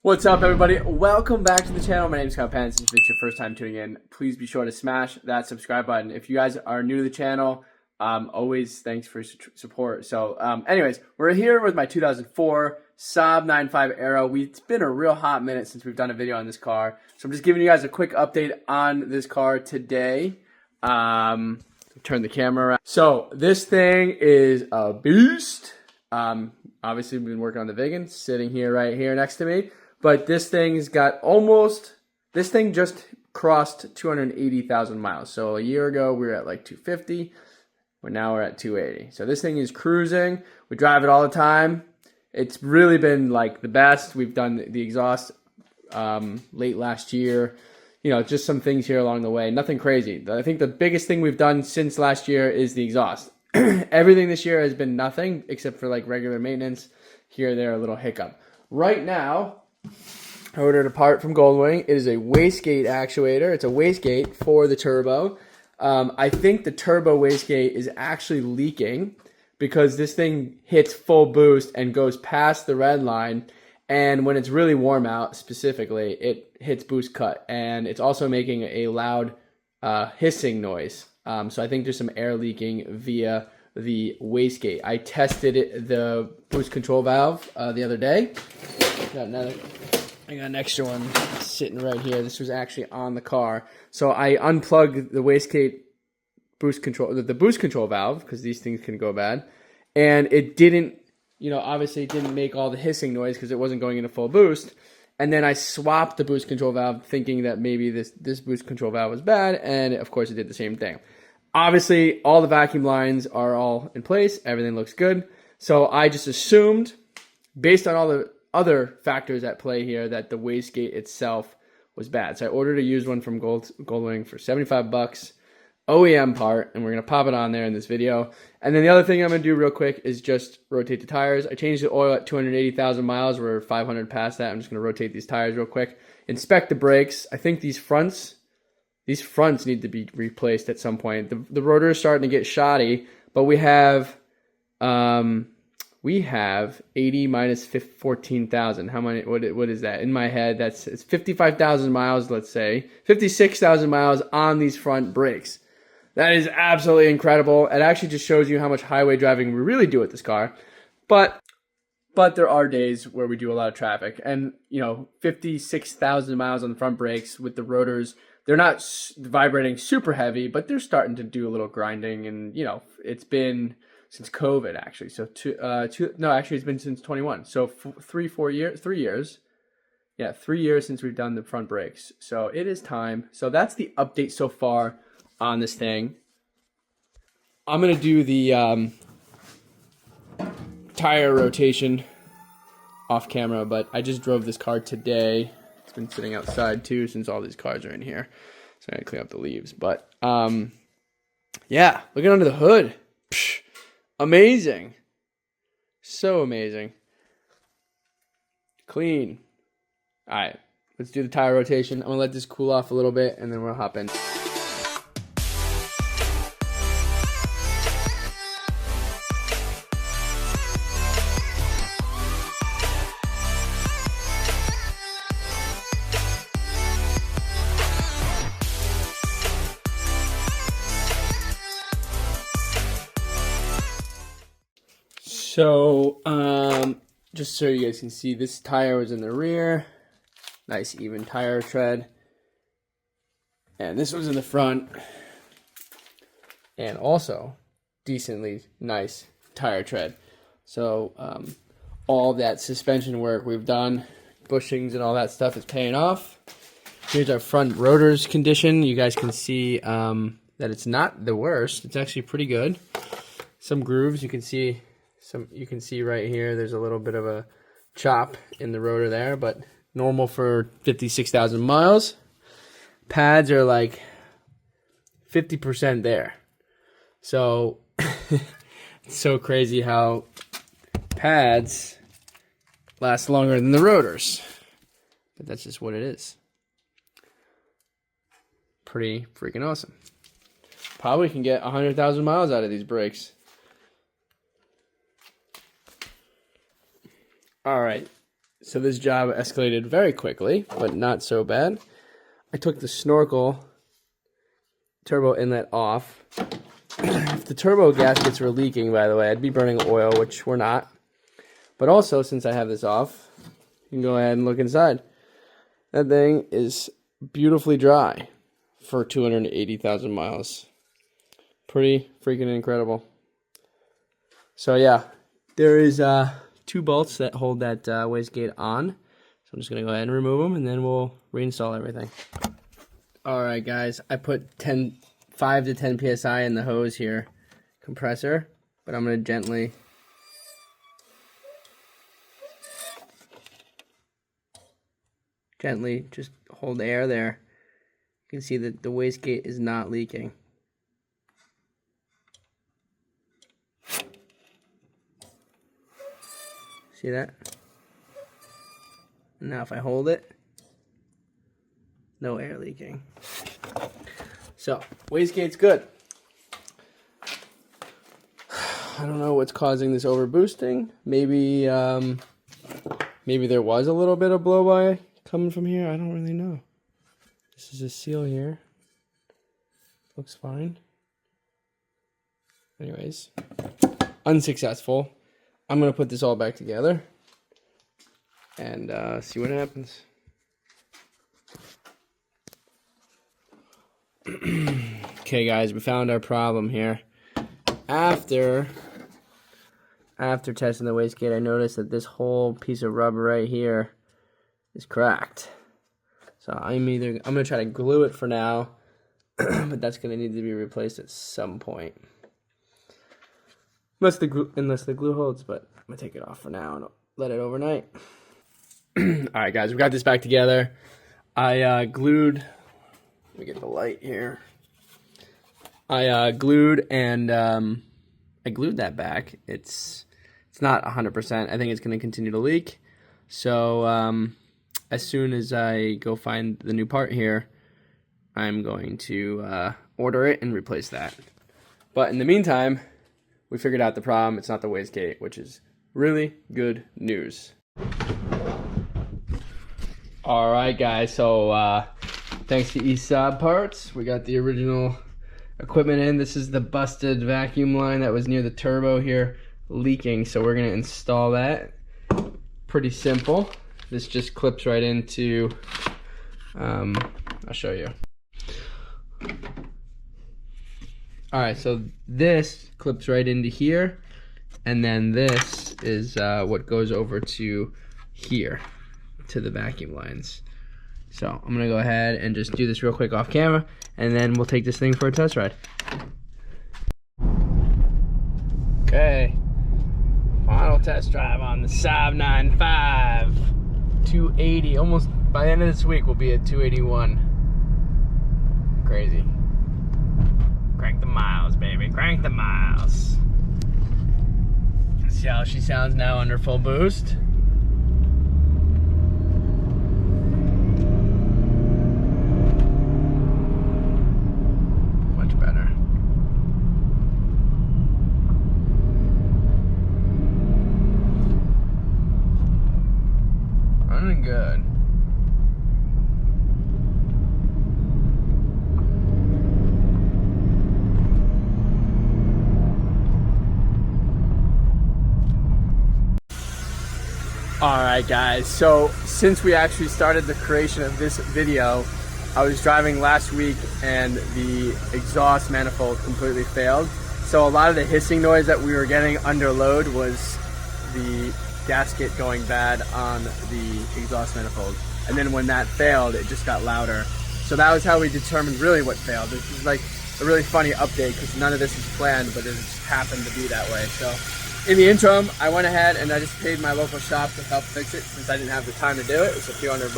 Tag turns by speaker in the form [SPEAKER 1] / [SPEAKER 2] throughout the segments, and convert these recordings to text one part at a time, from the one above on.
[SPEAKER 1] What's up, everybody? Welcome back to the channel. My name is Pancis. If it's your first time tuning in, please be sure to smash that subscribe button. If you guys are new to the channel, always thanks for support. So, anyways, we're here with my 2004 Saab 9.5 Aero. It's been a real hot minute since we've done a video on this car, so I'm just giving you guys a quick update on this car today. Turn the camera around. So this thing is a beast. Obviously, we've been working on the VIGGEN, sitting here right here next to me. But this thing's got this thing just crossed 280,000 miles. So a year ago, we were at like 250. Now we're at 280. So this thing is cruising. We drive it all the time. It's really been like the best. We've done the exhaust late last year. You know, just some things here along the way. Nothing crazy. I think the biggest thing we've done since last year is the exhaust. Everything this year has been nothing except for like regular maintenance. Here or there, a little hiccup. Right now, I ordered a part from Goldwing. It is a wastegate actuator. It's a wastegate for the turbo. I think the turbo wastegate is actually leaking because this thing hits full boost and goes past the red line. And when it's really warm out, specifically, it hits boost cut. And it's also making a loud hissing noise. So I think there's some air leaking via the wastegate. I tested the boost control valve the other day. I got an extra one sitting right here. This was actually on the car. So I unplugged the wastegate boost control, the boost control valve, because these things can go bad. And it didn't, obviously it didn't make all the hissing noise because it wasn't going into full boost. And then I swapped the boost control valve thinking that maybe this boost control valve was bad. And of course it did the same thing. Obviously all the vacuum lines are all in place. Everything looks good. So I just assumed, based on all the other factors at play here, that the wastegate itself was bad. So I ordered a used one from Goldwing for 75 bucks, OEM part, and we're going to pop it on there in this video. And then the other thing I'm going to do real quick is just rotate the tires. I changed the oil at 280,000 miles. We're 500 past that. I'm just going to rotate these tires real quick. Inspect the brakes. I think these fronts need to be replaced at some point. The rotor is starting to get shoddy, but we have 80 minus 14,000. How many? What is that? In my head, it's 55,000 miles, let's say. 56,000 miles on these front brakes. That is absolutely incredible. It actually just shows you how much highway driving we really do with this car. But there are days where we do a lot of traffic. And, 56,000 miles on the front brakes with the rotors, they're not vibrating super heavy, but they're starting to do a little grinding. And, it's been since COVID, actually. So actually it's been since 21. So 3 years. Yeah, 3 years since we've done the front brakes. So it is time. So that's the update so far on this thing. I'm going to do the tire rotation off camera, but I just drove this car today. It's been sitting outside too since all these cars are in here. So I'm going to clean up the leaves. But yeah, looking under the hood. Psh, amazing. So amazing. Clean. All right, let's do the tire rotation. I'm going to let this cool off a little bit and then we'll hop in. So, just so you guys can see, this tire was in the rear. Nice even tire tread. And this was in the front. And also, decently nice tire tread. So, all that suspension work we've done, bushings and all that stuff is paying off. Here's our front rotor's condition. You guys can see that it's not the worst. It's actually pretty good. Some grooves, you can see right here, there's a little bit of a chop in the rotor there, but normal for 56,000 miles. Pads are like 50% there. So, it's so crazy how pads last longer than the rotors. But that's just what it is. Pretty freaking awesome. Probably can get 100,000 miles out of these brakes. All right. So this job escalated very quickly, but not so bad. I took the snorkel turbo inlet off. If the turbo gaskets were leaking, by the way, I'd be burning oil, which we're not. But also, since I have this off, you can go ahead and look inside. That thing is beautifully dry for 280,000 miles. Pretty freaking incredible. So yeah, there is 2 bolts that hold that wastegate on. So I'm just going to go ahead and remove them, and then we'll reinstall everything. Alright guys, I put 5 to 10 psi in the hose here, compressor, but I'm going to gently just hold air there. You can see that the wastegate is not leaking. See that? Now if I hold it, no air leaking. So, wastegate's good. I don't know what's causing this overboosting. Maybe there was a little bit of blow-by coming from here. I don't really know. This is a seal here. Looks fine. Anyways, unsuccessful. I'm going to put this all back together and see what happens. Okay guys, we found our problem here. After testing the wastegate, I noticed that this whole piece of rubber right here is cracked. So I'm going to try to glue it for now, but that's going to need to be replaced at some point. Unless the glue holds, but I'm going to take it off for now and let it overnight. Alright guys, we got this back together. I glued, let me get the light here. I glued and I glued that back. It's not 100%. I think it's going to continue to leak. So as soon as I go find the new part here, I'm going to order it and replace that. But in the meantime, we figured out the problem. It's not the wastegate, which is really good news. Alright guys, so thanks to Saab parts, we got the original equipment in. This is the busted vacuum line that was near the turbo here leaking, so we're going to install that. Pretty simple. This just clips right into, I'll show you. Alright, so this clips right into here, and then this is what goes over to here, to the vacuum lines. So I'm going to go ahead and just do this real quick off camera, and then we'll take this thing for a test ride. Okay, final test drive on the Saab 9.5, 280, almost by the end of this week we'll be at 281. Crazy. Crank the miles, baby, crank the miles. See how she sounds now under full boost. Much better. Running good. Alright guys, so since we actually started the creation of this video, I was driving last week and the exhaust manifold completely failed. So a lot of the hissing noise that we were getting under load was the gasket going bad on the exhaust manifold. And then when that failed, it just got louder. So that was how we determined really what failed. This is like a really funny update because none of this is planned, but it just happened to be that way. So in the interim, I went ahead and I just paid my local shop to help fix it since I didn't have the time to do it. It's a few $100.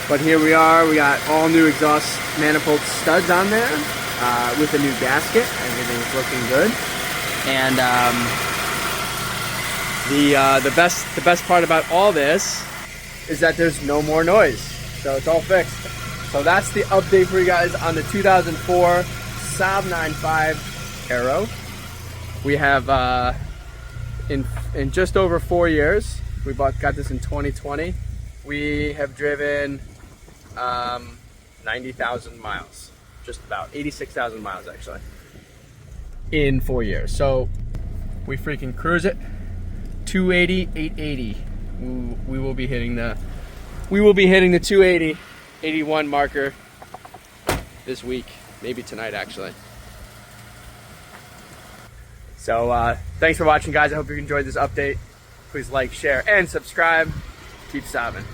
[SPEAKER 1] But here we are. We got all new exhaust manifold studs on there with a new gasket. Everything's looking good. And the best part about all this is that there's no more noise. So it's all fixed. So that's the update for you guys on the 2004 Saab 9.5 Aero. We have in just over 4 years, We got this in 2020. We have driven 90,000 miles, just about 86,000 miles actually, in 4 years. So we freaking cruise it. 280, 880. We will be hitting the 280, 81 marker this week, maybe tonight actually. So thanks for watching, guys. I hope you enjoyed this update. Please like, share, and subscribe. Keep Saabing.